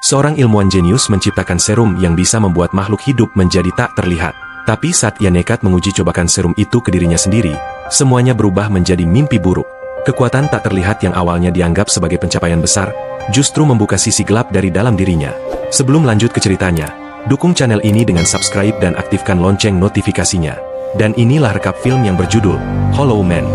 Seorang ilmuwan jenius menciptakan serum yang bisa membuat makhluk hidup menjadi tak terlihat. Tapi saat ia nekat menguji cobakan serum itu ke dirinya sendiri, semuanya berubah menjadi mimpi buruk. Kekuatan tak terlihat yang awalnya dianggap sebagai pencapaian besar, justru membuka sisi gelap dari dalam dirinya. Sebelum lanjut ke ceritanya, dukung channel ini dengan subscribe dan aktifkan lonceng notifikasinya. Dan inilah rekap film yang berjudul Hollow Man.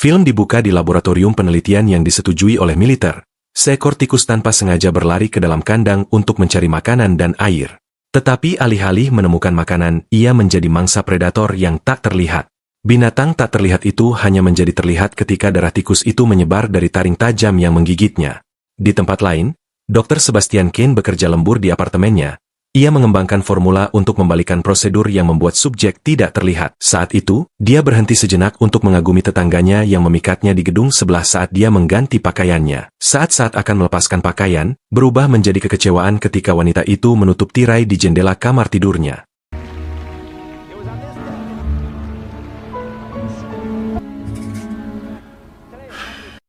Film dibuka di laboratorium penelitian yang disetujui oleh militer. Seekor tikus tanpa sengaja berlari ke dalam kandang untuk mencari makanan dan air. Tetapi alih-alih menemukan makanan, ia menjadi mangsa predator yang tak terlihat. Binatang tak terlihat itu hanya menjadi terlihat ketika darah tikus itu menyebar dari taring tajam yang menggigitnya. Di tempat lain, Dr. Sebastian Kane bekerja lembur di apartemennya. Ia mengembangkan formula untuk membalikan prosedur yang membuat subjek tidak terlihat. Saat itu, dia berhenti sejenak untuk mengagumi tetangganya yang memikatnya di gedung sebelah saat dia mengganti pakaiannya. Saat-saat akan melepaskan pakaian, berubah menjadi kekecewaan ketika wanita itu menutup tirai di jendela kamar tidurnya.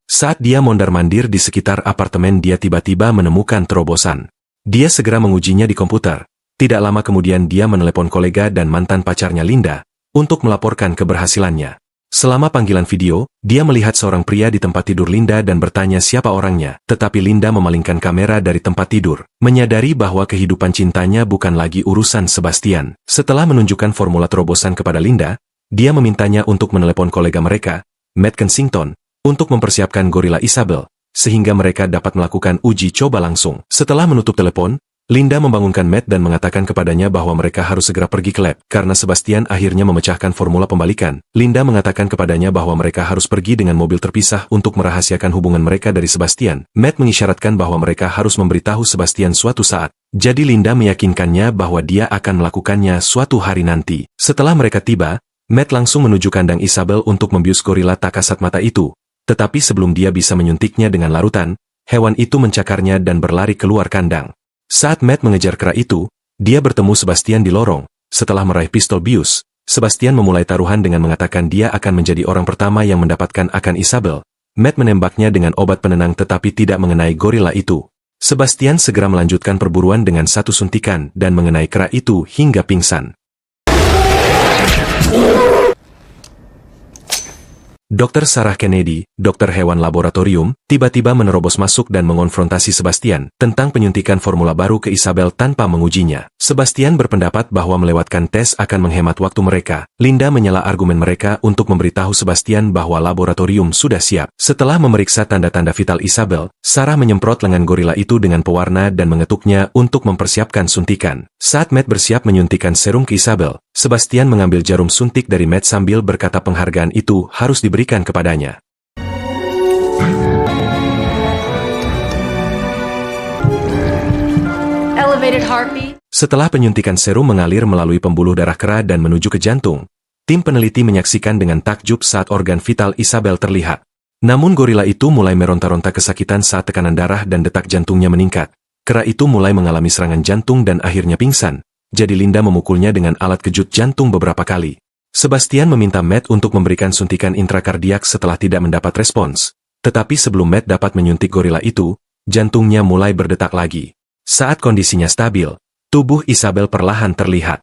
Saat dia mondar-mandir di sekitar apartemen, dia tiba-tiba menemukan terobosan. Dia segera mengujinya di komputer. Tidak lama kemudian dia menelepon kolega dan mantan pacarnya Linda untuk melaporkan keberhasilannya. Selama panggilan video, dia melihat seorang pria di tempat tidur Linda dan bertanya siapa orangnya. Tetapi Linda memalingkan kamera dari tempat tidur, menyadari bahwa kehidupan cintanya bukan lagi urusan Sebastian. Setelah menunjukkan formula terobosan kepada Linda, dia memintanya untuk menelepon kolega mereka, Matt Kensington, untuk mempersiapkan gorila Isabel, sehingga mereka dapat melakukan uji coba langsung. Setelah menutup telepon, Linda membangunkan Matt dan mengatakan kepadanya bahwa mereka harus segera pergi ke lab. Karena Sebastian akhirnya memecahkan formula pembalikan, Linda mengatakan kepadanya bahwa mereka harus pergi dengan mobil terpisah untuk merahasiakan hubungan mereka dari Sebastian. Matt mengisyaratkan bahwa mereka harus memberitahu Sebastian suatu saat. Jadi Linda meyakinkannya bahwa dia akan melakukannya suatu hari nanti. Setelah mereka tiba, Matt langsung menuju kandang Isabel untuk membius gorila tak kasat mata itu. Tetapi sebelum dia bisa menyuntiknya dengan larutan, hewan itu mencakarnya dan berlari keluar kandang. Saat Matt mengejar kera itu, dia bertemu Sebastian di lorong. Setelah meraih pistol bius, Sebastian memulai taruhan dengan mengatakan dia akan menjadi orang pertama yang mendapatkan akan Isabel. Matt menembaknya dengan obat penenang tetapi tidak mengenai gorila itu. Sebastian segera melanjutkan perburuan dengan satu suntikan dan mengenai kera itu hingga pingsan. Dr. Sarah Kennedy, dokter hewan laboratorium, tiba-tiba menerobos masuk dan mengonfrontasi Sebastian tentang penyuntikan formula baru ke Isabel tanpa mengujinya. Sebastian berpendapat bahwa melewatkan tes akan menghemat waktu mereka. Linda menyela argumen mereka untuk memberitahu Sebastian bahwa laboratorium sudah siap. Setelah memeriksa tanda-tanda vital Isabel, Sarah menyemprot lengan gorila itu dengan pewarna dan mengetuknya untuk mempersiapkan suntikan. Saat Matt bersiap menyuntikan serum ke Isabel, Sebastian mengambil jarum suntik dari Matt sambil berkata penghargaan itu harus diberikan kepadanya. Setelah penyuntikan serum mengalir melalui pembuluh darah kera dan menuju ke jantung, tim peneliti menyaksikan dengan takjub saat organ vital Isabel terlihat. Namun gorila itu mulai meronta-ronta kesakitan saat tekanan darah dan detak jantungnya meningkat. Kera itu mulai mengalami serangan jantung dan akhirnya pingsan. Jadi Linda memukulnya dengan alat kejut jantung beberapa kali. Sebastian meminta Matt untuk memberikan suntikan intrakardiak setelah tidak mendapat respons. Tetapi sebelum Matt dapat menyuntik gorila itu, jantungnya mulai berdetak lagi. Saat kondisinya stabil, tubuh Isabel perlahan terlihat.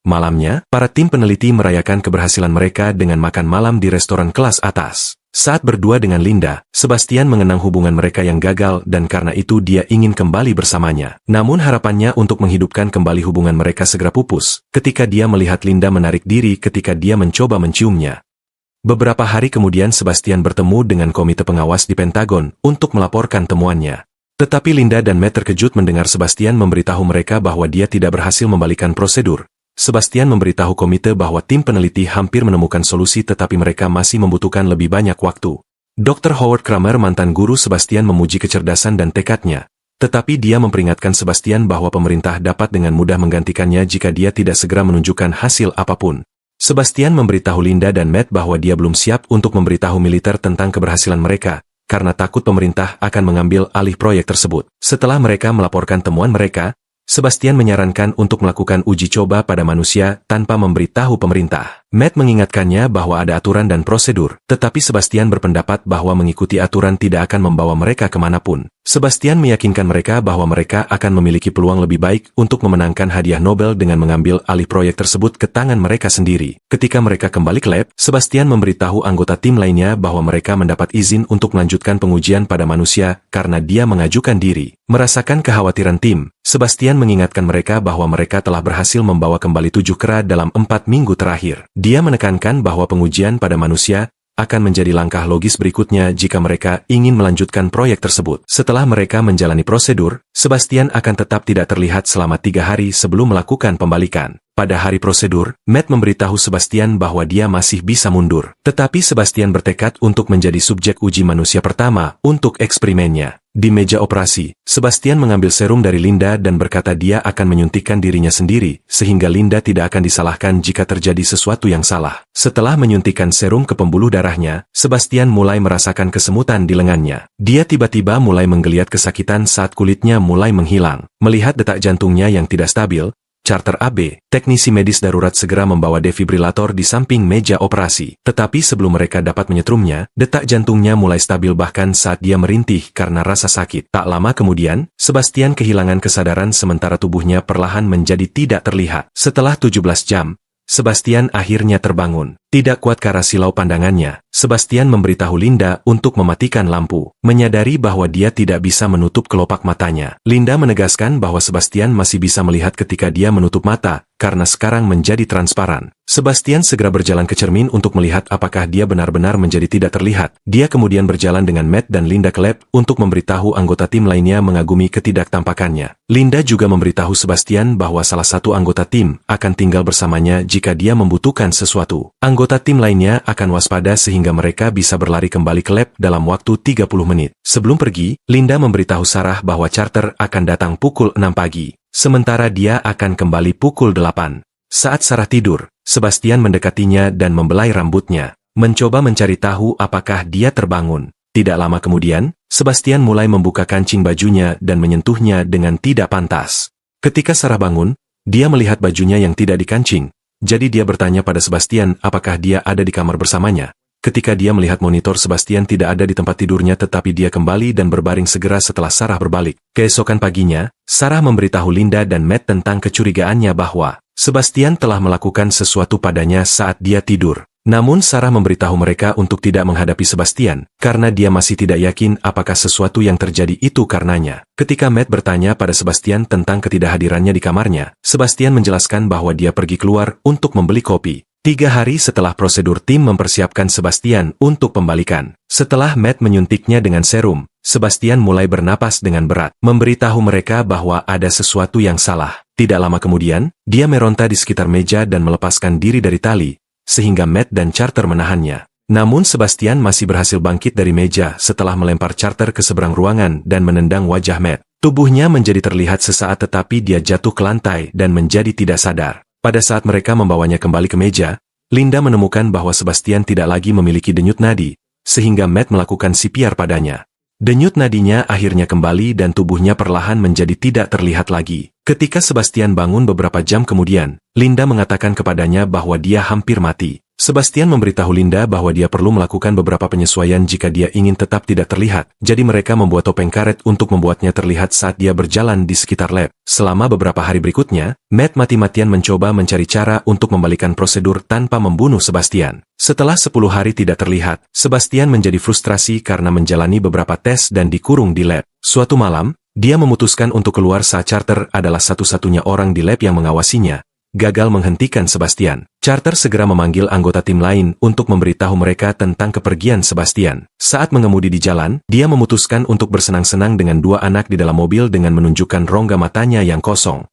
Malamnya, para tim peneliti merayakan keberhasilan mereka dengan makan malam di restoran kelas atas. Saat berdua dengan Linda, Sebastian mengenang hubungan mereka yang gagal dan karena itu dia ingin kembali bersamanya. Namun harapannya untuk menghidupkan kembali hubungan mereka segera pupus ketika dia melihat Linda menarik diri ketika dia mencoba menciumnya. Beberapa hari kemudian Sebastian bertemu dengan komite pengawas di Pentagon untuk melaporkan temuannya. Tetapi Linda dan Matt terkejut mendengar Sebastian memberitahu mereka bahwa dia tidak berhasil membalikan prosedur. Sebastian memberitahu komite bahwa tim peneliti hampir menemukan solusi tetapi mereka masih membutuhkan lebih banyak waktu. Dr. Howard Kramer, mantan guru Sebastian, memuji kecerdasan dan tekadnya. Tetapi dia memperingatkan Sebastian bahwa pemerintah dapat dengan mudah menggantikannya jika dia tidak segera menunjukkan hasil apapun. Sebastian memberitahu Linda dan Matt bahwa dia belum siap untuk memberitahu militer tentang keberhasilan mereka, karena takut pemerintah akan mengambil alih proyek tersebut. Setelah mereka melaporkan temuan mereka, Sebastian menyarankan untuk melakukan uji coba pada manusia tanpa memberitahu pemerintah. Matt mengingatkannya bahwa ada aturan dan prosedur, tetapi Sebastian berpendapat bahwa mengikuti aturan tidak akan membawa mereka kemanapun. Sebastian meyakinkan mereka bahwa mereka akan memiliki peluang lebih baik untuk memenangkan hadiah Nobel dengan mengambil alih proyek tersebut ke tangan mereka sendiri. Ketika mereka kembali ke lab, Sebastian memberitahu anggota tim lainnya bahwa mereka mendapat izin untuk melanjutkan pengujian pada manusia karena dia mengajukan diri. Merasakan kekhawatiran tim, Sebastian mengingatkan mereka bahwa mereka telah berhasil membawa kembali 7 kera dalam 4 minggu terakhir. Dia menekankan bahwa pengujian pada manusia akan menjadi langkah logis berikutnya jika mereka ingin melanjutkan proyek tersebut. Setelah mereka menjalani prosedur, Sebastian akan tetap tidak terlihat selama 3 hari sebelum melakukan pembalikan. Pada hari prosedur, Matt memberitahu Sebastian bahwa dia masih bisa mundur. Tetapi Sebastian bertekad untuk menjadi subjek uji manusia pertama untuk eksperimennya. Di meja operasi, Sebastian mengambil serum dari Linda dan berkata dia akan menyuntikkan dirinya sendiri, sehingga Linda tidak akan disalahkan jika terjadi sesuatu yang salah. Setelah menyuntikkan serum ke pembuluh darahnya, Sebastian mulai merasakan kesemutan di lengannya. Dia tiba-tiba mulai menggeliat kesakitan saat kulitnya mulai menghilang. Melihat detak jantungnya yang tidak stabil, Charter AB, teknisi medis darurat segera membawa defibrilator di samping meja operasi. Tetapi sebelum mereka dapat menyetrumnya, detak jantungnya mulai stabil bahkan saat dia merintih karena rasa sakit. Tak lama kemudian, Sebastian kehilangan kesadaran sementara tubuhnya perlahan menjadi tidak terlihat. Setelah 17 jam, Sebastian akhirnya terbangun. Tidak kuat karena silau pandangannya, Sebastian memberitahu Linda untuk mematikan lampu. Menyadari bahwa dia tidak bisa menutup kelopak matanya. Linda menegaskan bahwa Sebastian masih bisa melihat ketika dia menutup mata, karena sekarang menjadi transparan. Sebastian segera berjalan ke cermin untuk melihat apakah dia benar-benar menjadi tidak terlihat. Dia kemudian berjalan dengan Matt dan Linda ke lab untuk memberitahu anggota tim lainnya mengagumi ketidaktampakannya. Linda juga memberitahu Sebastian bahwa salah satu anggota tim akan tinggal bersamanya jika dia membutuhkan sesuatu. Anggota tim lainnya akan waspada sehingga mereka bisa berlari kembali ke lab dalam waktu 30 menit. Sebelum pergi, Linda memberitahu Sarah bahwa charter akan datang pukul 6 pagi. Sementara dia akan kembali pukul 8. Saat Sarah tidur, Sebastian mendekatinya dan membelai rambutnya, mencoba mencari tahu apakah dia terbangun. Tidak lama kemudian, Sebastian mulai membuka kancing bajunya dan menyentuhnya dengan tidak pantas. Ketika Sarah bangun, dia melihat bajunya yang tidak dikancing. Jadi dia bertanya pada Sebastian apakah dia ada di kamar bersamanya. Ketika dia melihat monitor, Sebastian tidak ada di tempat tidurnya tetapi dia kembali dan berbaring segera setelah Sarah berbalik. Keesokan paginya, Sarah memberitahu Linda dan Matt tentang kecurigaannya bahwa Sebastian telah melakukan sesuatu padanya saat dia tidur. Namun Sarah memberitahu mereka untuk tidak menghadapi Sebastian, karena dia masih tidak yakin apakah sesuatu yang terjadi itu karenanya. Ketika Matt bertanya pada Sebastian tentang ketidakhadirannya di kamarnya, Sebastian menjelaskan bahwa dia pergi keluar untuk membeli kopi. 3 hari setelah prosedur tim mempersiapkan Sebastian untuk pembalikan. Setelah Matt menyuntiknya dengan serum, Sebastian mulai bernapas dengan berat, memberitahu mereka bahwa ada sesuatu yang salah. Tidak lama kemudian, dia meronta di sekitar meja dan melepaskan diri dari tali, sehingga Matt dan Charter menahannya. Namun Sebastian masih berhasil bangkit dari meja setelah melempar Charter ke seberang ruangan dan menendang wajah Matt. Tubuhnya menjadi terlihat sesaat tetapi dia jatuh ke lantai dan menjadi tidak sadar. Pada saat mereka membawanya kembali ke meja, Linda menemukan bahwa Sebastian tidak lagi memiliki denyut nadi, sehingga Matt melakukan CPR padanya. Denyut nadinya akhirnya kembali dan tubuhnya perlahan menjadi tidak terlihat lagi. Ketika Sebastian bangun beberapa jam kemudian, Linda mengatakan kepadanya bahwa dia hampir mati. Sebastian memberitahu Linda bahwa dia perlu melakukan beberapa penyesuaian jika dia ingin tetap tidak terlihat, jadi mereka membuat topeng karet untuk membuatnya terlihat saat dia berjalan di sekitar lab. Selama beberapa hari berikutnya, Matt mati-matian mencoba mencari cara untuk membalikan prosedur tanpa membunuh Sebastian. Setelah 10 hari tidak terlihat, Sebastian menjadi frustrasi karena menjalani beberapa tes dan dikurung di lab. Suatu malam, dia memutuskan untuk keluar saat Charter adalah satu-satunya orang di lab yang mengawasinya. Gagal menghentikan Sebastian. Charter segera memanggil anggota tim lain untuk memberitahu mereka tentang kepergian Sebastian. Saat mengemudi di jalan, dia memutuskan untuk bersenang-senang dengan 2 anak di dalam mobil dengan menunjukkan rongga matanya yang kosong.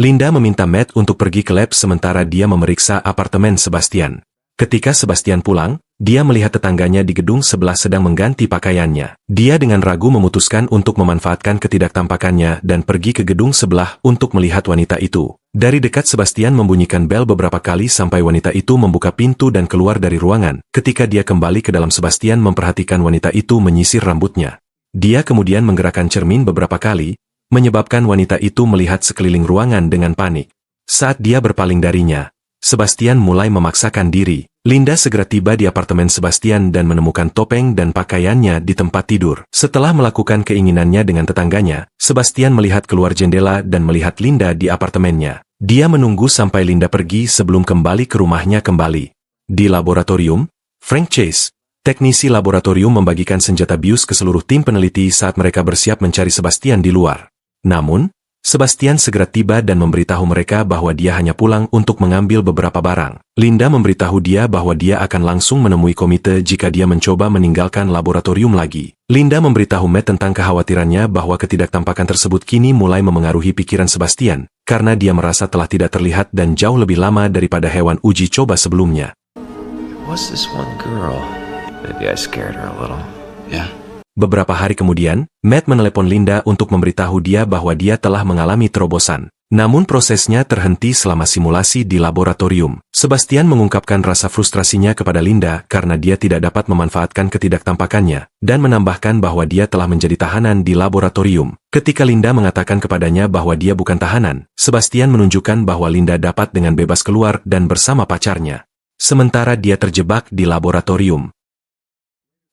Linda meminta Matt untuk pergi ke lab sementara dia memeriksa apartemen Sebastian. Ketika Sebastian pulang, dia melihat tetangganya di gedung sebelah sedang mengganti pakaiannya. Dia dengan ragu memutuskan untuk memanfaatkan ketidaktampakannya dan pergi ke gedung sebelah untuk melihat wanita itu. Dari dekat Sebastian membunyikan bel beberapa kali sampai wanita itu membuka pintu dan keluar dari ruangan. Ketika dia kembali ke dalam, Sebastian memperhatikan wanita itu menyisir rambutnya. Dia kemudian menggerakkan cermin beberapa kali, menyebabkan wanita itu melihat sekeliling ruangan dengan panik. Saat dia berpaling darinya, Sebastian mulai memaksakan diri. Linda segera tiba di apartemen Sebastian dan menemukan topeng dan pakaiannya di tempat tidur. Setelah melakukan keinginannya dengan tetangganya, Sebastian melihat keluar jendela dan melihat Linda di apartemennya. Dia menunggu sampai Linda pergi sebelum kembali ke rumahnya kembali. Di laboratorium, Frank Chase, teknisi laboratorium, membagikan senjata bius ke seluruh tim peneliti saat mereka bersiap mencari Sebastian di luar. Namun, Sebastian segera tiba dan memberitahu mereka bahwa dia hanya pulang untuk mengambil beberapa barang. Linda memberitahu dia bahwa dia akan langsung menemui komite jika dia mencoba meninggalkan laboratorium lagi. Linda memberitahu Matt tentang kekhawatirannya bahwa ketidaktampakan tersebut kini mulai memengaruhi pikiran Sebastian, karena dia merasa telah tidak terlihat dan jauh lebih lama daripada hewan uji coba sebelumnya. What's this one girl? Maybe I scared her a little. Yeah. Beberapa hari kemudian, Matt menelepon Linda untuk memberitahu dia bahwa dia telah mengalami terobosan. Namun prosesnya terhenti selama simulasi di laboratorium. Sebastian mengungkapkan rasa frustrasinya kepada Linda karena dia tidak dapat memanfaatkan ketidaktampakannya, dan menambahkan bahwa dia telah menjadi tahanan di laboratorium. Ketika Linda mengatakan kepadanya bahwa dia bukan tahanan, Sebastian menunjukkan bahwa Linda dapat dengan bebas keluar dan bersama pacarnya. Sementara dia terjebak di laboratorium.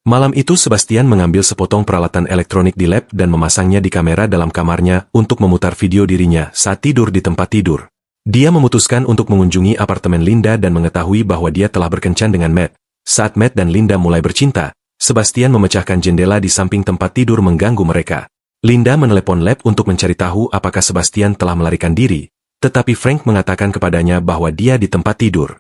Malam itu Sebastian mengambil sepotong peralatan elektronik di lab dan memasangnya di kamera dalam kamarnya untuk memutar video dirinya saat tidur di tempat tidur. Dia memutuskan untuk mengunjungi apartemen Linda dan mengetahui bahwa dia telah berkencan dengan Matt. Saat Matt dan Linda mulai bercinta, Sebastian memecahkan jendela di samping tempat tidur mengganggu mereka. Linda menelepon lab untuk mencari tahu apakah Sebastian telah melarikan diri, tetapi Frank mengatakan kepadanya bahwa dia di tempat tidur.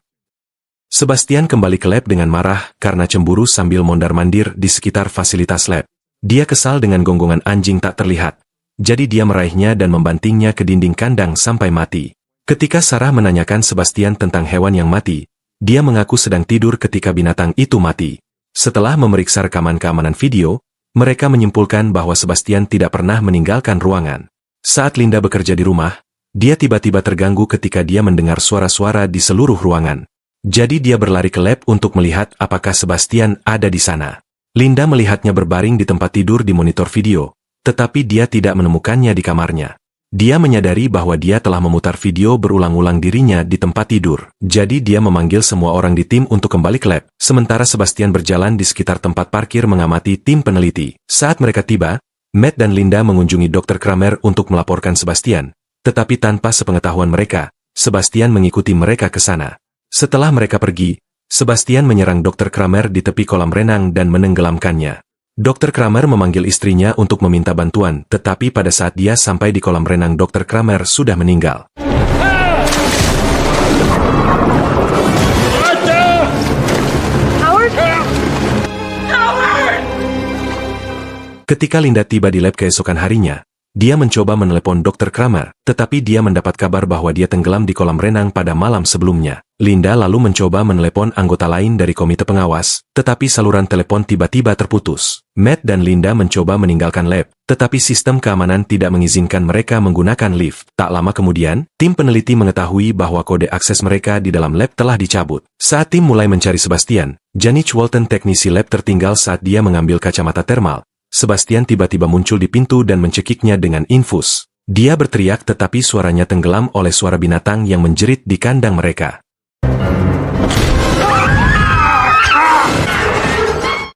Sebastian kembali ke lab dengan marah karena cemburu sambil mondar-mandir di sekitar fasilitas lab. Dia kesal dengan gonggongan anjing tak terlihat, jadi dia meraihnya dan membantingnya ke dinding kandang sampai mati. Ketika Sarah menanyakan Sebastian tentang hewan yang mati, dia mengaku sedang tidur ketika binatang itu mati. Setelah memeriksa rekaman keamanan video, mereka menyimpulkan bahwa Sebastian tidak pernah meninggalkan ruangan. Saat Linda bekerja di rumah, dia tiba-tiba terganggu ketika dia mendengar suara-suara di seluruh ruangan. Jadi dia berlari ke lab untuk melihat apakah Sebastian ada di sana. Linda melihatnya berbaring di tempat tidur di monitor video, tetapi dia tidak menemukannya di kamarnya. Dia menyadari bahwa dia telah memutar video berulang-ulang dirinya di tempat tidur. Jadi dia memanggil semua orang di tim untuk kembali ke lab, sementara Sebastian berjalan di sekitar tempat parkir mengamati tim peneliti. Saat mereka tiba, Matt dan Linda mengunjungi Dr. Kramer untuk melaporkan Sebastian, tetapi tanpa sepengetahuan mereka, Sebastian mengikuti mereka ke sana. Setelah mereka pergi, Sebastian menyerang Dr. Kramer di tepi kolam renang dan menenggelamkannya. Dr. Kramer memanggil istrinya untuk meminta bantuan, tetapi pada saat dia sampai di kolam renang, Dr. Kramer sudah meninggal. Ketika Linda tiba di lab keesokan harinya, dia mencoba menelepon Dr. Kramer, tetapi dia mendapat kabar bahwa dia tenggelam di kolam renang pada malam sebelumnya. Linda lalu mencoba menelepon anggota lain dari komite pengawas, tetapi saluran telepon tiba-tiba terputus. Matt dan Linda mencoba meninggalkan lab, tetapi sistem keamanan tidak mengizinkan mereka menggunakan lift. Tak lama kemudian, tim peneliti mengetahui bahwa kode akses mereka di dalam lab telah dicabut. Saat tim mulai mencari Sebastian, Janice Walton, teknisi lab, tertinggal saat dia mengambil kacamata termal. Sebastian tiba-tiba muncul di pintu dan mencekiknya dengan infus. Dia berteriak tetapi suaranya tenggelam oleh suara binatang yang menjerit di kandang mereka.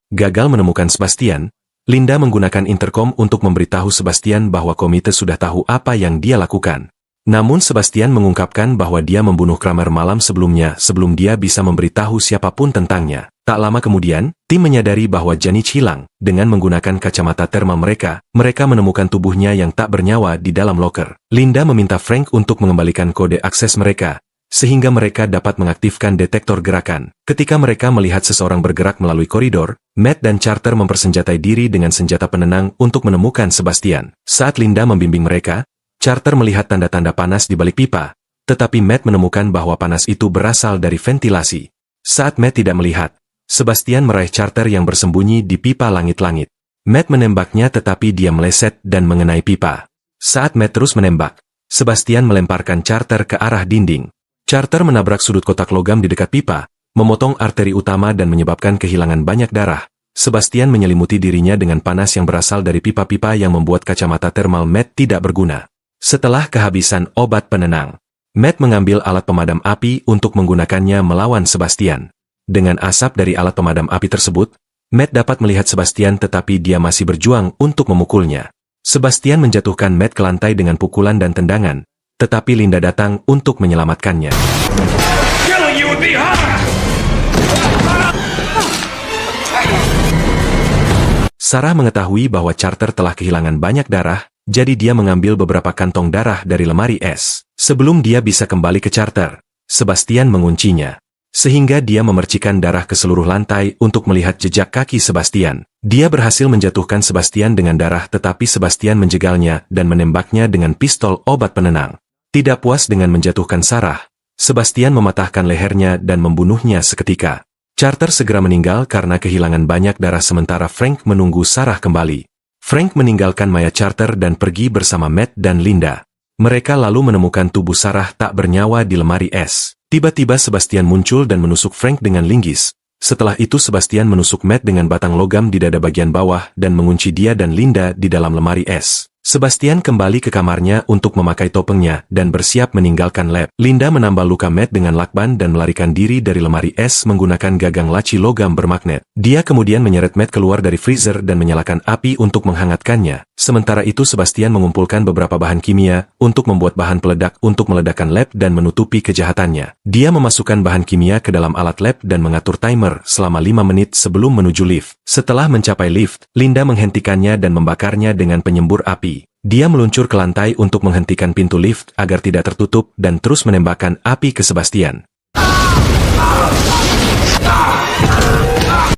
Gagal menemukan Sebastian, Linda menggunakan intercom untuk memberitahu Sebastian bahwa komite sudah tahu apa yang dia lakukan. Namun Sebastian mengungkapkan bahwa dia membunuh Kramer malam sebelumnya sebelum dia bisa memberitahu siapapun tentangnya. Tak lama kemudian, tim menyadari bahwa Janice hilang. Dengan menggunakan kacamata termal mereka menemukan tubuhnya yang tak bernyawa di dalam loker. Linda meminta Frank untuk mengembalikan kode akses mereka, sehingga mereka dapat mengaktifkan detektor gerakan. Ketika mereka melihat seseorang bergerak melalui koridor, Matt dan Carter mempersenjatai diri dengan senjata penenang untuk menemukan Sebastian. Saat Linda membimbing mereka, Carter melihat tanda-tanda panas di balik pipa, tetapi Matt menemukan bahwa panas itu berasal dari ventilasi. Saat Matt tidak melihat, Sebastian meraih Carter yang bersembunyi di pipa langit-langit. Matt menembaknya tetapi dia meleset dan mengenai pipa. Saat Matt terus menembak, Sebastian melemparkan Carter ke arah dinding. Carter menabrak sudut kotak logam di dekat pipa, memotong arteri utama dan menyebabkan kehilangan banyak darah. Sebastian menyelimuti dirinya dengan panas yang berasal dari pipa-pipa yang membuat kacamata termal Matt tidak berguna. Setelah kehabisan obat penenang, Matt mengambil alat pemadam api untuk menggunakannya melawan Sebastian. Dengan asap dari alat pemadam api tersebut, Matt dapat melihat Sebastian tetapi dia masih berjuang untuk memukulnya. Sebastian menjatuhkan Matt ke lantai dengan pukulan dan tendangan, tetapi Linda datang untuk menyelamatkannya. Sarah mengetahui bahwa Carter telah kehilangan banyak darah, jadi dia mengambil beberapa kantong darah dari lemari es. Sebelum dia bisa kembali ke Carter, Sebastian menguncinya. Sehingga dia memercikan darah ke seluruh lantai untuk melihat jejak kaki Sebastian. Dia berhasil menjatuhkan Sebastian dengan darah tetapi Sebastian menjegalnya dan menembaknya dengan pistol obat penenang. Tidak puas dengan menjatuhkan Sarah, Sebastian mematahkan lehernya dan membunuhnya seketika. Carter segera meninggal karena kehilangan banyak darah sementara Frank menunggu Sarah kembali. Frank meninggalkan mayat Carter dan pergi bersama Matt dan Linda. Mereka lalu menemukan tubuh Sarah tak bernyawa di lemari es. Tiba-tiba Sebastian muncul dan menusuk Frank dengan linggis. Setelah itu Sebastian menusuk Matt dengan batang logam di dada bagian bawah dan mengunci dia dan Linda di dalam lemari es. Sebastian kembali ke kamarnya untuk memakai topengnya dan bersiap meninggalkan lab. Linda menambal luka Matt dengan lakban dan melarikan diri dari lemari es menggunakan gagang laci logam bermagnet. Dia kemudian menyeret Matt keluar dari freezer dan menyalakan api untuk menghangatkannya. Sementara itu Sebastian mengumpulkan beberapa bahan kimia untuk membuat bahan peledak untuk meledakkan lab dan menutupi kejahatannya. Dia memasukkan bahan kimia ke dalam alat lab dan mengatur timer selama 5 menit sebelum menuju lift. Setelah mencapai lift, Linda menghentikannya dan membakarnya dengan penyembur api. Dia meluncur ke lantai untuk menghentikan pintu lift agar tidak tertutup dan terus menembakkan api ke Sebastian.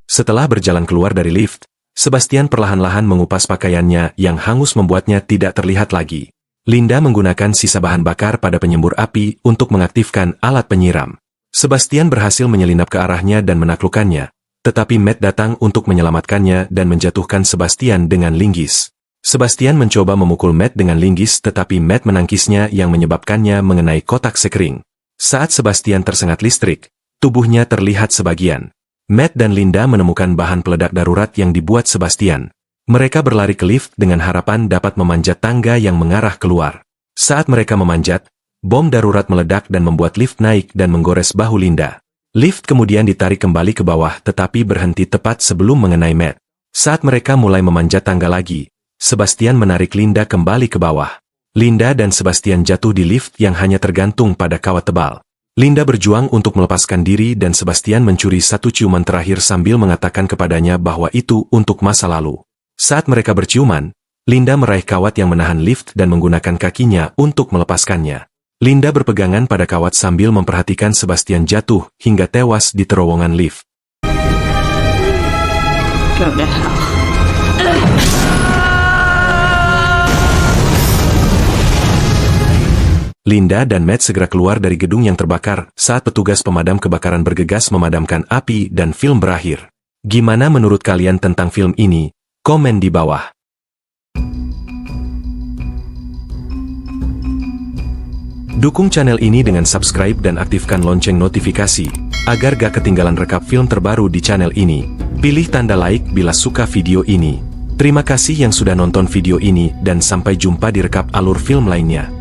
Setelah berjalan keluar dari lift, Sebastian perlahan-lahan mengupas pakaiannya yang hangus membuatnya tidak terlihat lagi. Linda menggunakan sisa bahan bakar pada penyembur api untuk mengaktifkan alat penyiram. Sebastian berhasil menyelinap ke arahnya dan menaklukkannya, tetapi Matt datang untuk menyelamatkannya dan menjatuhkan Sebastian dengan linggis. Sebastian mencoba memukul Matt dengan linggis tetapi Matt menangkisnya yang menyebabkannya mengenai kotak sekering. Saat Sebastian tersengat listrik, tubuhnya terlihat sebagian. Matt dan Linda menemukan bahan peledak darurat yang dibuat Sebastian. Mereka berlari ke lift dengan harapan dapat memanjat tangga yang mengarah keluar. Saat mereka memanjat, bom darurat meledak dan membuat lift naik dan menggores bahu Linda. Lift kemudian ditarik kembali ke bawah tetapi berhenti tepat sebelum mengenai Matt. Saat mereka mulai memanjat tangga lagi, Sebastian menarik Linda kembali ke bawah. Linda dan Sebastian jatuh di lift yang hanya tergantung pada kawat tebal. Linda berjuang untuk melepaskan diri dan Sebastian mencuri satu ciuman terakhir sambil mengatakan kepadanya bahwa itu untuk masa lalu. Saat mereka berciuman, Linda meraih kawat yang menahan lift dan menggunakan kakinya untuk melepaskannya. Linda berpegangan pada kawat sambil memperhatikan Sebastian jatuh hingga tewas di terowongan lift. Go to hell. Linda dan Matt segera keluar dari gedung yang terbakar saat petugas pemadam kebakaran bergegas memadamkan api dan film berakhir. Gimana menurut kalian tentang film ini? Komen di bawah. Dukung channel ini dengan subscribe dan aktifkan lonceng notifikasi, agar gak ketinggalan rekap film terbaru di channel ini. Pilih tanda like bila suka video ini. Terima kasih yang sudah nonton video ini dan sampai jumpa di rekap alur film lainnya.